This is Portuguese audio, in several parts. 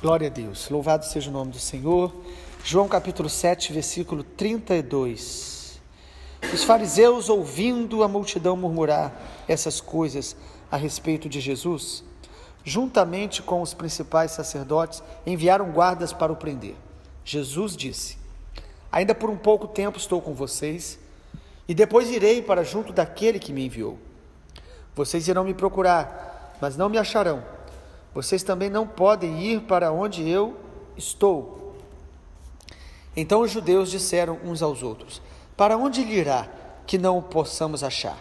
Glória a Deus, louvado seja o nome do Senhor. João capítulo 7, versículo 32. Os fariseus, ouvindo a multidão murmurar essas coisas a respeito de Jesus, juntamente com os principais sacerdotes, enviaram guardas para o prender. Jesus disse: ainda por um pouco tempo estou com vocês, e depois irei para junto daquele que me enviou. Vocês irão me procurar, mas não me acharão. Vocês também não podem ir para onde eu estou. Então os judeus disseram uns aos outros: para onde ele irá, que não o possamos achar?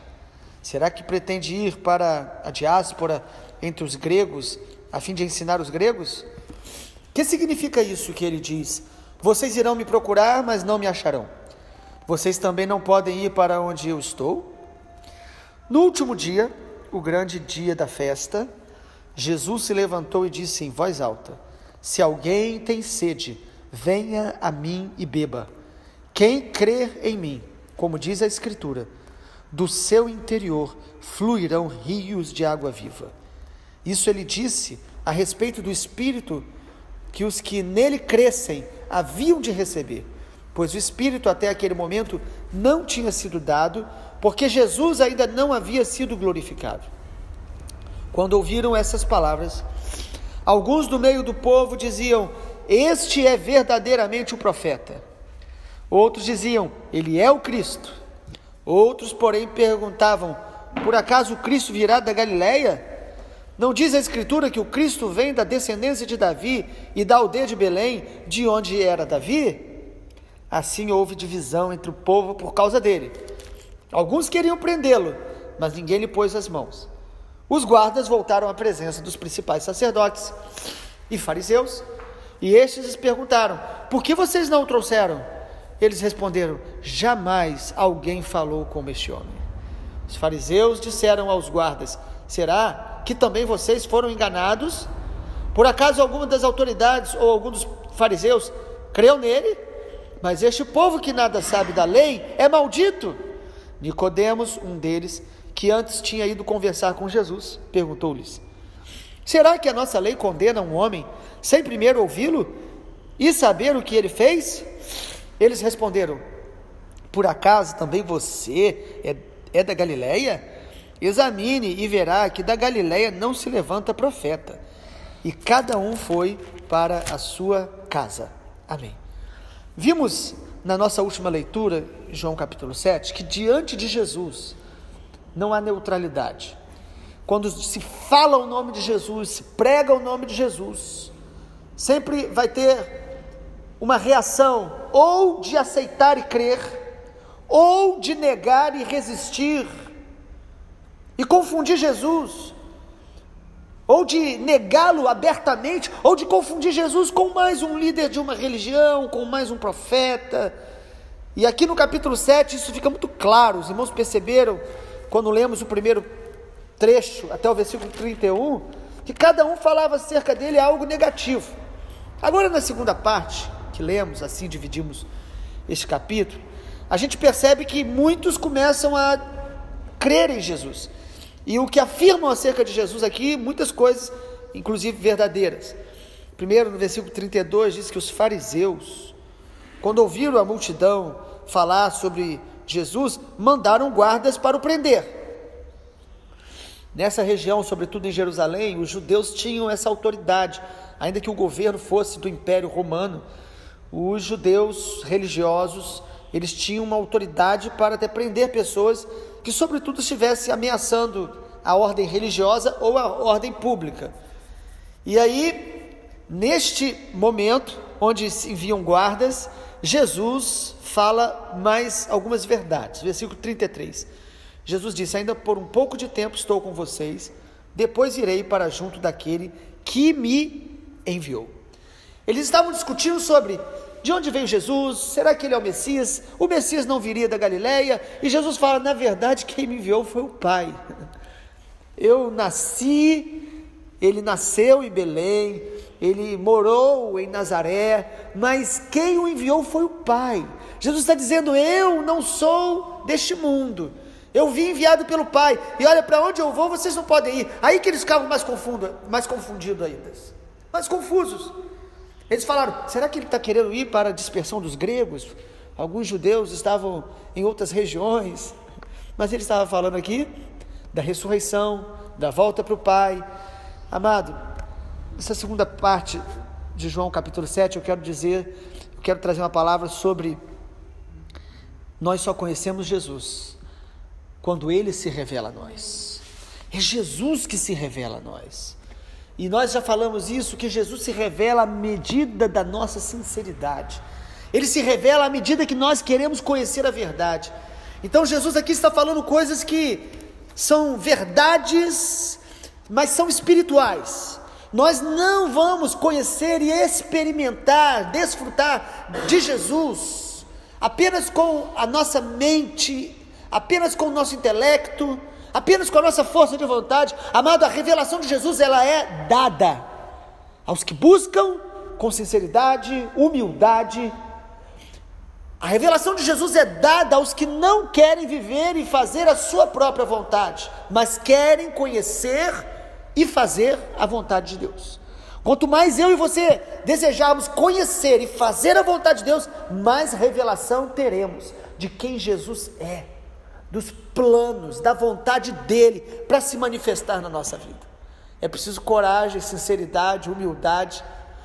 Será que pretende ir para a diáspora entre os gregos, a fim de ensinar os gregos? O que significa isso que ele diz? Vocês irão me procurar, mas não me acharão. Vocês também não podem ir para onde eu estou? No último dia, o grande dia da festa, Jesus se levantou e disse em voz alta: se alguém tem sede, venha a mim e beba. Quem crer em mim, como diz a Escritura, do seu interior fluirão rios de água viva. Isso ele disse a respeito do Espírito que os que nele crescem haviam de receber, pois o Espírito até aquele momento não tinha sido dado, porque Jesus ainda não havia sido glorificado. Quando ouviram essas palavras, alguns do meio do povo diziam: este é verdadeiramente o profeta. Outros diziam: ele é o Cristo. Outros, porém, perguntavam: por acaso o Cristo virá da Galileia? Não diz a Escritura que o Cristo vem da descendência de Davi e da aldeia de Belém, de onde era Davi? Assim houve divisão entre o povo por causa dele. Alguns queriam prendê-lo, mas ninguém lhe pôs as mãos. Os guardas voltaram à presença dos principais sacerdotes e fariseus, e estes lhes perguntaram: por que vocês não o trouxeram? Eles responderam: jamais alguém falou como este homem. Os fariseus disseram aos guardas: será que também vocês foram enganados? Por acaso alguma das autoridades ou algum dos fariseus creu nele? Mas este povo que nada sabe da lei é maldito. Nicodemos, um deles, que antes tinha ido conversar com Jesus, perguntou-lhes: será que a nossa lei condena um homem sem primeiro ouvi-lo e saber o que ele fez? Eles responderam: por acaso também você é da Galileia? Examine e verá que da Galileia não se levanta profeta. E cada um foi para a sua casa. Amém. Vimos na nossa última leitura, João capítulo 7, que diante de Jesus não há neutralidade. Quando se fala o nome de Jesus, se prega o nome de Jesus, sempre vai ter uma reação ou de aceitar e crer, ou de negar e resistir, e confundir Jesus, ou de negá-lo abertamente, ou de confundir Jesus com mais um líder de uma religião, com mais um profeta. E aqui no capítulo 7 isso fica muito claro. Os irmãos perceberam, quando lemos o primeiro trecho, até o versículo 31, que cada um falava acerca dele algo negativo. Agora na segunda parte, que lemos, assim dividimos este capítulo, a gente percebe que muitos começam a crer em Jesus. E o que afirmam acerca de Jesus aqui, muitas coisas, inclusive verdadeiras. Primeiro, no versículo 32, diz que os fariseus, quando ouviram a multidão falar sobre Jesus, mandaram guardas para o prender. Nessa região, sobretudo em Jerusalém, os judeus tinham essa autoridade, ainda que o governo fosse do Império Romano. Os judeus religiosos, eles tinham uma autoridade para até prender pessoas que sobretudo estivessem ameaçando a ordem religiosa ou a ordem pública. E aí, neste momento, onde se enviam guardas, Jesus fala mais algumas verdades. Versículo 33. Jesus disse: ainda por um pouco de tempo estou com vocês, depois irei para junto daquele que me enviou. Eles estavam discutindo sobre de onde veio Jesus, será que ele é o Messias? O Messias não viria da Galileia? E Jesus fala: na verdade quem me enviou foi o Pai. Eu nasci, ele nasceu em Belém, ele morou em Nazaré, mas quem o enviou foi o Pai. Jesus está dizendo: eu não sou deste mundo, eu vim enviado pelo Pai, e olha, para onde eu vou vocês não podem ir. Aí que eles ficavam mais confundidos ainda, mais confusos. Eles falaram: será que ele está querendo ir para a dispersão dos gregos? Alguns judeus estavam em outras regiões, mas ele estava falando aqui da ressurreição, da volta para o Pai. Amado, essa segunda parte de João capítulo 7, eu quero trazer uma palavra sobre: nós só conhecemos Jesus quando Ele se revela a nós. É Jesus que se revela a nós. E nós já falamos isso, que Jesus se revela à medida da nossa sinceridade. Ele se revela à medida que nós queremos conhecer a verdade. Então Jesus aqui está falando coisas que são verdades, mas são espirituais. Nós não vamos conhecer e experimentar, desfrutar de Jesus apenas com a nossa mente, apenas com o nosso intelecto, apenas com a nossa força de vontade. Amado, a revelação de Jesus, ela é dada aos que buscam com sinceridade, humildade. A revelação de Jesus é dada aos que não querem viver e fazer a sua própria vontade, mas querem conhecer e fazer a vontade de Deus. Quanto mais eu e você desejarmos conhecer e fazer a vontade de Deus, mais revelação teremos de quem Jesus é, dos planos, da vontade dele para se manifestar na nossa vida. É preciso coragem, sinceridade, humildade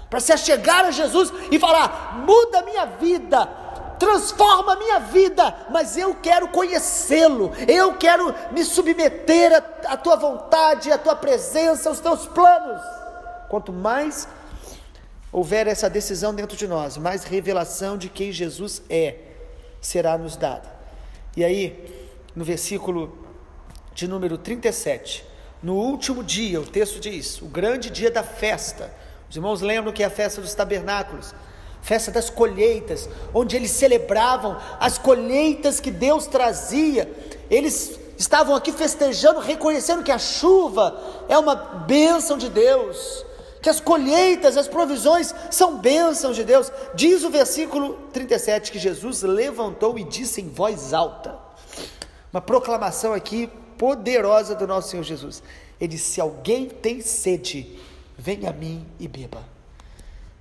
para se achegar a Jesus e falar: muda a minha vida, transforma a minha vida, mas eu quero conhecê-lo, eu quero me submeter à tua vontade, à tua presença, aos teus planos. Quanto mais houver essa decisão dentro de nós, mais revelação de quem Jesus será nos dada. E aí, no versículo de número 37, no último dia, o texto diz: o grande dia da festa. Os irmãos lembram que é a festa dos tabernáculos, festa das colheitas, onde eles celebravam as colheitas que Deus trazia. Eles estavam aqui festejando, reconhecendo que a chuva é uma bênção de Deus, que as colheitas, as provisões são bênçãos de Deus. Diz o versículo 37 que Jesus levantou e disse em voz alta, uma proclamação aqui poderosa do nosso Senhor Jesus. Ele disse: se alguém tem sede, venha a mim e beba.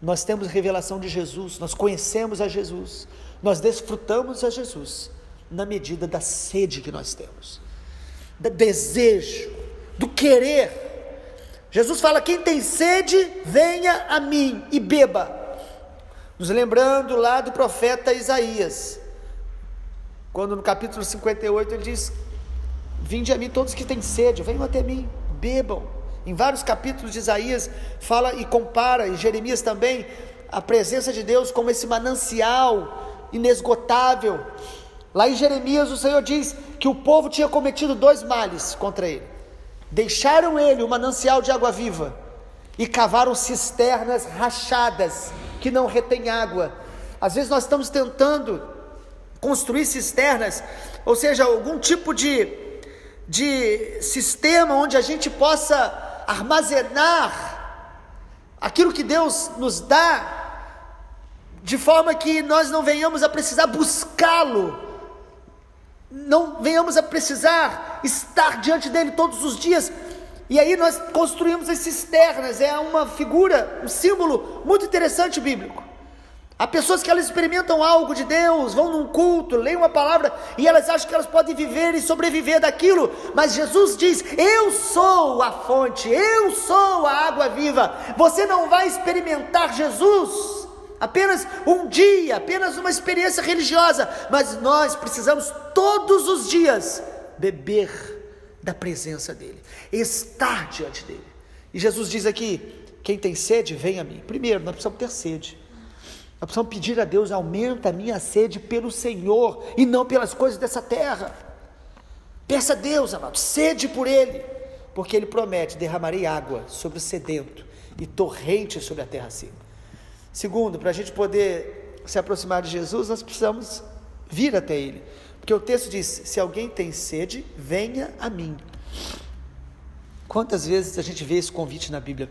Nós temos revelação de Jesus, nós conhecemos a Jesus, nós desfrutamos a Jesus na medida da sede que nós temos, do desejo, do querer. Jesus fala: quem tem sede, venha a mim e beba. Nos lembrando lá do profeta Isaías, quando no capítulo 58 ele diz: vinde a mim todos que têm sede, venham até mim, bebam. Em vários capítulos de Isaías fala e compara, e Jeremias também, a presença de Deus como esse manancial inesgotável. Lá em Jeremias o Senhor diz que o povo tinha cometido 2 males contra ele: deixaram ele o manancial de água viva e cavaram cisternas rachadas que não retêm água. Às vezes nós estamos tentando construir cisternas, ou seja, algum tipo de sistema onde a gente possa armazenar aquilo que Deus nos dá, de forma que nós não venhamos a precisar buscá-lo, não venhamos a precisar estar diante dele todos os dias. E aí nós construímos as cisternas. É uma figura, um símbolo muito interessante bíblico. Há pessoas que elas experimentam algo de Deus, vão num culto, leem uma palavra e elas acham que elas podem viver e sobreviver daquilo, mas Jesus diz: eu sou a fonte, eu sou a água viva. Você não vai experimentar Jesus apenas um dia, apenas uma experiência religiosa, mas nós precisamos todos os dias beber da presença dele, estar diante dele. E Jesus diz aqui: quem tem sede, vem a mim. Primeiro, nós precisamos ter sede. Nós precisamos pedir a Deus: aumenta a minha sede pelo Senhor e não pelas coisas dessa terra. Peça a Deus, amado, sede por Ele, porque Ele promete: derramarei água sobre o sedento e torrente sobre a terra seca. Segundo, para a gente poder se aproximar de Jesus, nós precisamos vir até Ele, porque o texto diz: se alguém tem sede, venha a mim. Quantas vezes a gente vê esse convite na Bíblia?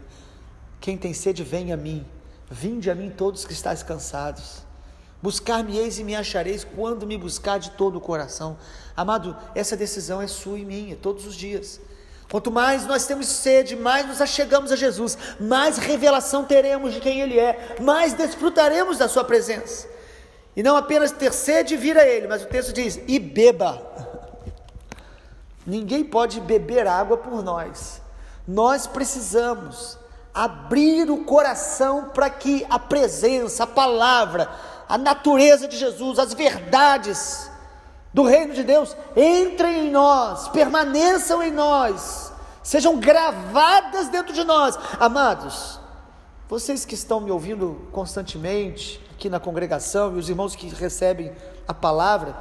Quem tem sede, venha a mim. Vinde a mim todos que estáis cansados, buscar-me-eis e me achareis, quando me buscar de todo o coração. Amado, essa decisão é sua e minha, todos os dias. Quanto mais nós temos sede, mais nos achegamos a Jesus, mais revelação teremos de quem Ele é, mais desfrutaremos da sua presença. E não apenas ter sede e vir a Ele, mas o texto diz, e beba. Ninguém pode beber água por nós. Nós precisamos abrir o coração para que a presença, a palavra, a natureza de Jesus, as verdades do reino de Deus entrem em nós, permaneçam em nós, sejam gravadas dentro de nós. Amados, vocês que estão me ouvindo constantemente aqui na congregação e os irmãos que recebem a palavra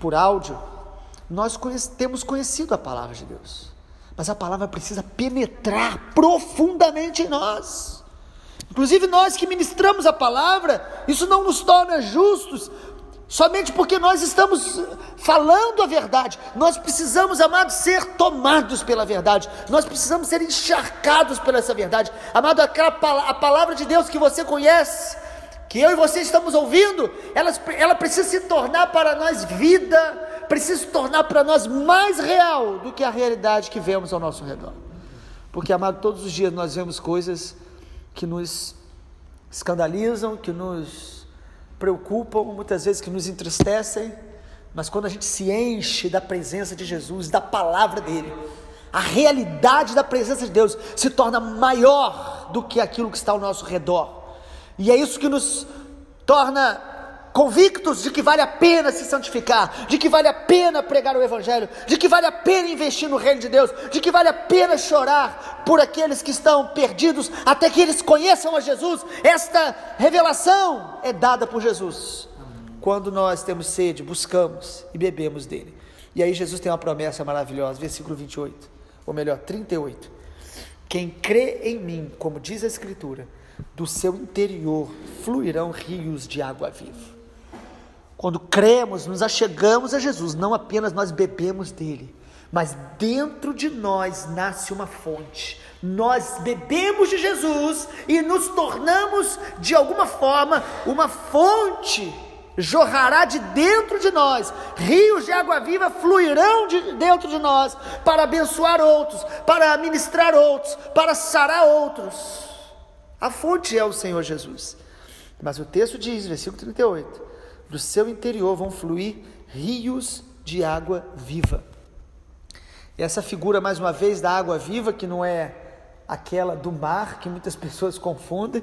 por áudio, nós temos conhecido a palavra de Deus, mas a palavra precisa penetrar profundamente em nós. Inclusive nós que ministramos a palavra, isso não nos torna justos somente porque nós estamos falando a verdade. Nós precisamos, amados, ser tomados pela verdade. Nós precisamos ser encharcados por essa verdade. Amado, a palavra de Deus que você conhece, que eu e você estamos ouvindo, ela precisa se tornar para nós vida, precisa se tornar para nós mais real do que a realidade que vemos ao nosso redor. Porque, amado, todos os dias nós vemos coisas que nos escandalizam, que nos preocupam, muitas vezes que nos entristecem, mas quando a gente se enche da presença de Jesus, da palavra dele, a realidade da presença de Deus se torna maior do que aquilo que está ao nosso redor, e é isso que nos torna convictos de que vale a pena se santificar, de que vale a pena pregar o Evangelho, de que vale a pena investir no reino de Deus, de que vale a pena chorar por aqueles que estão perdidos, até que eles conheçam a Jesus. Esta revelação é dada por Jesus. Quando nós temos sede, buscamos e bebemos dele. E aí Jesus tem uma promessa maravilhosa, versículo 28, ou melhor, 38. Quem crê em mim, como diz a Escritura, do seu interior fluirão rios de água viva. Quando cremos, nos achegamos a Jesus, não apenas nós bebemos dele, mas dentro de nós nasce uma fonte. Nós bebemos de Jesus e nos tornamos, de alguma forma, uma fonte. Jorrará de dentro de nós, rios de água viva fluirão de dentro de nós, para abençoar outros, para ministrar outros, para sarar outros. A fonte é o Senhor Jesus. Mas o texto diz, versículo 38, do seu interior vão fluir rios de água viva. E essa figura, mais uma vez, da água viva, que não é aquela do mar, que muitas pessoas confundem,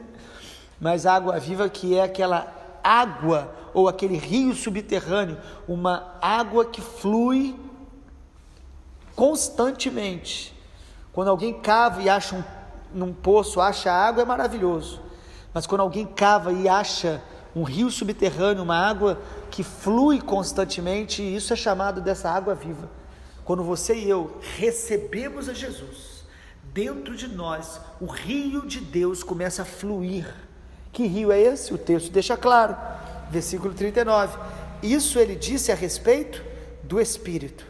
mas a água viva que é aquela água, ou aquele rio subterrâneo, uma água que flui constantemente. Quando alguém cava e acha num poço, acha água, é maravilhoso, mas quando alguém cava e acha um rio subterrâneo, uma água que flui constantemente, isso é chamado dessa água viva. Quando você e eu recebemos a Jesus, dentro de nós, o rio de Deus começa a fluir. Que rio é esse? O texto deixa claro, versículo 39, isso ele disse a respeito do Espírito,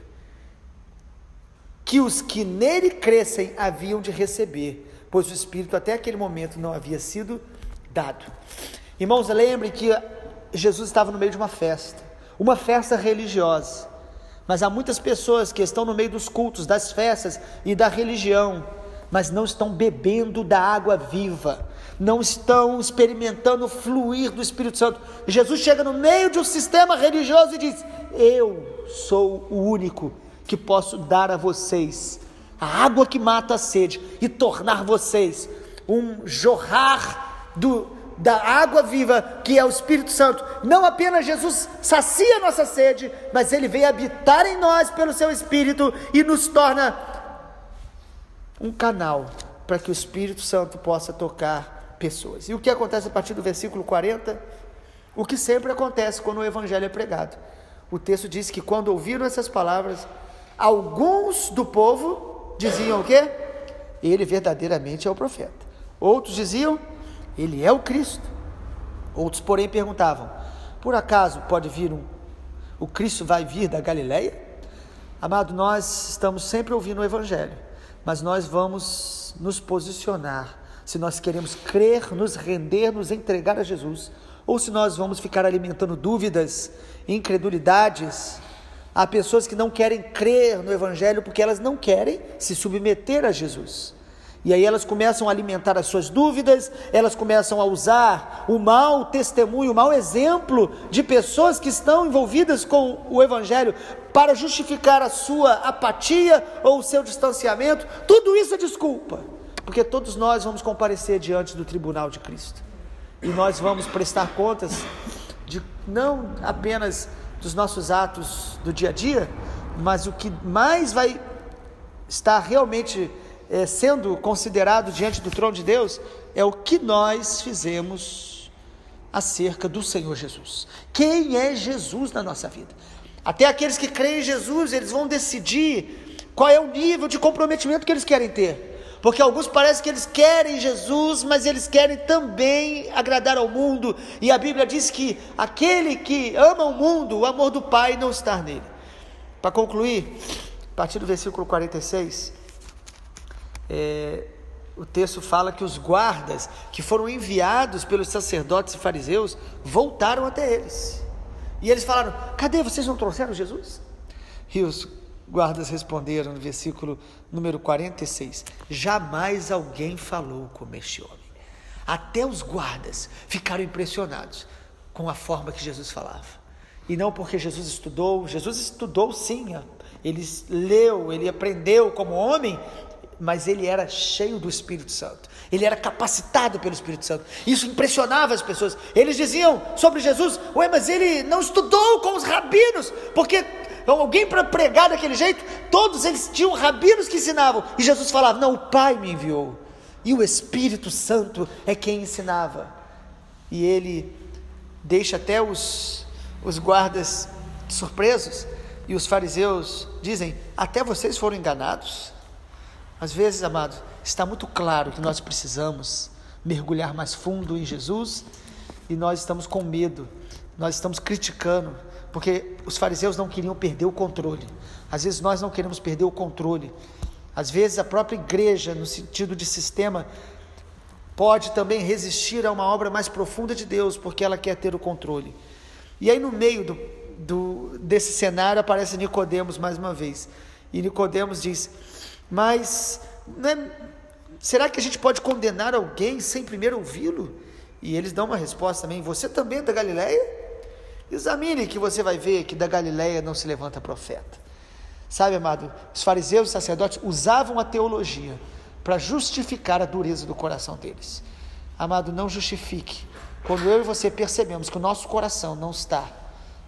que os que nele crescem haviam de receber, pois o Espírito até aquele momento não havia sido dado. Irmãos, lembrem que Jesus estava no meio de uma festa religiosa, mas há muitas pessoas que estão no meio dos cultos, das festas e da religião, mas não estão bebendo da água viva, não estão experimentando o fluir do Espírito Santo. Jesus chega no meio de um sistema religioso e diz: eu sou o único que posso dar a vocês a água que mata a sede e tornar vocês um jorrar da água viva, que é o Espírito Santo. Não apenas Jesus sacia a nossa sede, mas ele vem habitar em nós pelo seu Espírito e nos torna um canal para que o Espírito Santo possa tocar pessoas. E o que acontece a partir do versículo 40? O que sempre acontece quando o Evangelho é pregado. O texto diz que quando ouviram essas palavras, alguns do povo diziam o quê? Ele verdadeiramente é o profeta. Outros diziam: ele é o Cristo. Outros, porém, perguntavam: por acaso pode vir o Cristo vai vir da Galileia? Amado, nós estamos sempre ouvindo o Evangelho, mas nós vamos nos posicionar, se nós queremos crer, nos render, nos entregar a Jesus, ou se nós vamos ficar alimentando dúvidas, incredulidades, Há pessoas que não querem crer no Evangelho porque elas não querem se submeter a Jesus. E aí elas começam a alimentar as suas dúvidas, elas começam a usar o mau testemunho, o mau exemplo de pessoas que estão envolvidas com o Evangelho para justificar a sua apatia ou o seu distanciamento. Tudo isso é desculpa, porque todos nós vamos comparecer diante do tribunal de Cristo. E nós vamos prestar contas de não apenas dos nossos atos do dia a dia, mas o que mais vai estar realmente sendo considerado diante do trono de Deus é o que nós fizemos acerca do Senhor Jesus. Quem é Jesus na nossa vida? Até aqueles que creem em Jesus, eles vão decidir qual é o nível de comprometimento que eles querem ter. Porque alguns parece que eles querem Jesus, mas eles querem também agradar ao mundo. E a Bíblia diz que aquele que ama o mundo, o amor do Pai não está nele. Para concluir, a partir do versículo 46, o texto fala que os guardas que foram enviados pelos sacerdotes e fariseus voltaram até eles. E eles falaram: cadê? Vocês não trouxeram Jesus? E os guardas responderam no versículo número 46: jamais alguém falou como este homem. Até os guardas ficaram impressionados com a forma que Jesus falava. E não porque Jesus estudou sim, ele leu, ele aprendeu como homem, mas ele era cheio do Espírito Santo, ele era capacitado pelo Espírito Santo. Isso impressionava as pessoas. Eles diziam sobre Jesus: ué, mas ele não estudou com os rabinos, porque alguém para pregar daquele jeito, todos eles tinham rabinos que ensinavam, e Jesus falava: não, o Pai me enviou, e o Espírito Santo é quem ensinava. E ele deixa até os guardas surpresos, e os fariseus dizem: até vocês foram enganados? Às vezes, amado, está muito claro que nós precisamos mergulhar mais fundo em Jesus, e nós estamos com medo, nós estamos criticando, porque os fariseus não queriam perder o controle. Às vezes nós não queremos perder o controle. Às vezes a própria igreja, no sentido de sistema, pode também resistir a uma obra mais profunda de Deus, porque ela quer ter o controle. E aí no meio desse cenário aparece Nicodemos mais uma vez. E Nicodemos diz: mas será que a gente pode condenar alguém sem primeiro ouvi-lo? E eles dão uma resposta também: você também é da Galileia? Examine que você vai ver que da Galileia não se levanta profeta. Sabe, amado, os fariseus e sacerdotes usavam a teologia para justificar a dureza do coração deles. Amado, não justifique. Quando eu e você percebemos que o nosso coração não está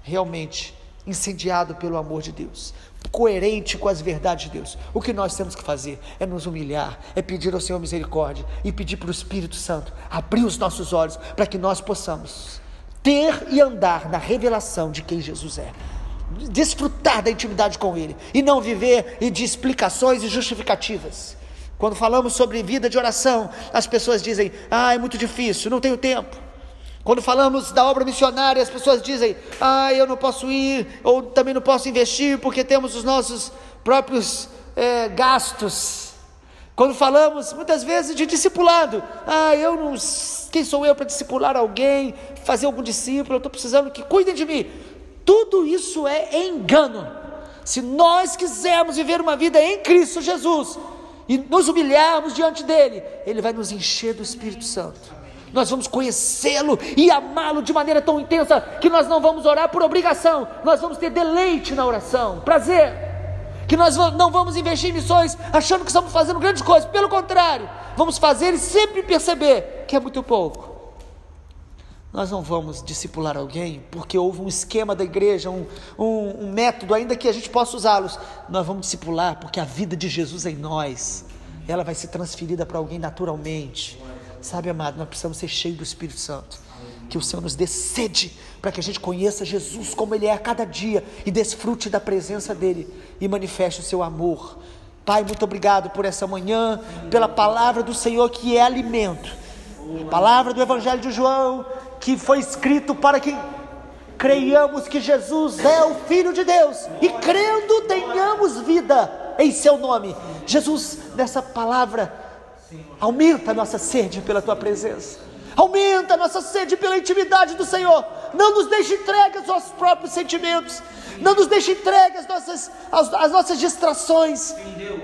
realmente incendiado pelo amor de Deus, coerente com as verdades de Deus, o que nós temos que fazer é nos humilhar, é pedir ao Senhor misericórdia e pedir para o Espírito Santo abrir os nossos olhos para que nós possamos ter e andar na revelação de quem Jesus é, desfrutar da intimidade com Ele, e não viver de explicações e justificativas. Quando falamos sobre vida de oração, as pessoas dizem: é muito difícil, não tenho tempo. Quando falamos da obra missionária, as pessoas dizem: eu não posso ir, ou também não posso investir, porque temos os nossos próprios gastos. Quando falamos muitas vezes de discipulado, quem sou eu para discipular alguém, fazer algum discípulo? Eu estou precisando que cuidem de mim. Tudo isso é engano. Se nós quisermos viver uma vida em Cristo Jesus e nos humilharmos diante dele, ele vai nos encher do Espírito Santo. Nós vamos conhecê-lo e amá-lo de maneira tão intensa que nós não vamos orar por obrigação, nós vamos ter deleite na oração, prazer. Que nós não vamos investir em missões achando que estamos fazendo grandes coisas. Pelo contrário, vamos fazer e sempre perceber que é muito pouco. Nós não vamos discipular alguém porque houve um esquema da igreja, um método, ainda que a gente possa usá-los. Nós vamos discipular porque a vida de Jesus é em nós, ela vai ser transferida para alguém naturalmente. Sabe, amado, nós precisamos ser cheios do Espírito Santo. Que o Senhor nos dê sede para que a gente conheça Jesus como Ele é a cada dia e desfrute da presença dEle e manifeste o seu amor. Pai, muito obrigado por essa manhã, pela palavra do Senhor que é alimento, a palavra do Evangelho de João que foi escrito para que creiamos que Jesus é o Filho de Deus e crendo tenhamos vida em seu nome. Jesus, nessa palavra, aumenta a nossa sede pela Tua presença. Aumenta a nossa sede pela intimidade do Senhor. Não nos deixe entregues aos nossos próprios sentimentos. Não nos deixe entregue às nossas distrações.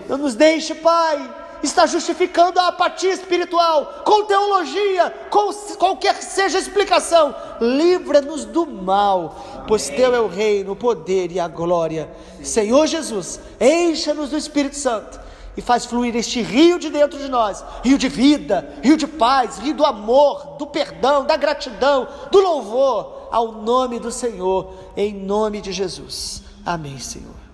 Não nos deixe, Pai, estar justificando a apatia espiritual com teologia, com qualquer que seja a explicação. Livra-nos do mal, pois Teu é o reino, o poder e a glória. Senhor Jesus, encha-nos do Espírito Santo e faz fluir este rio de dentro de nós, rio de vida, rio de paz, rio do amor, do perdão, da gratidão, do louvor, ao nome do Senhor, em nome de Jesus. Amém, Senhor.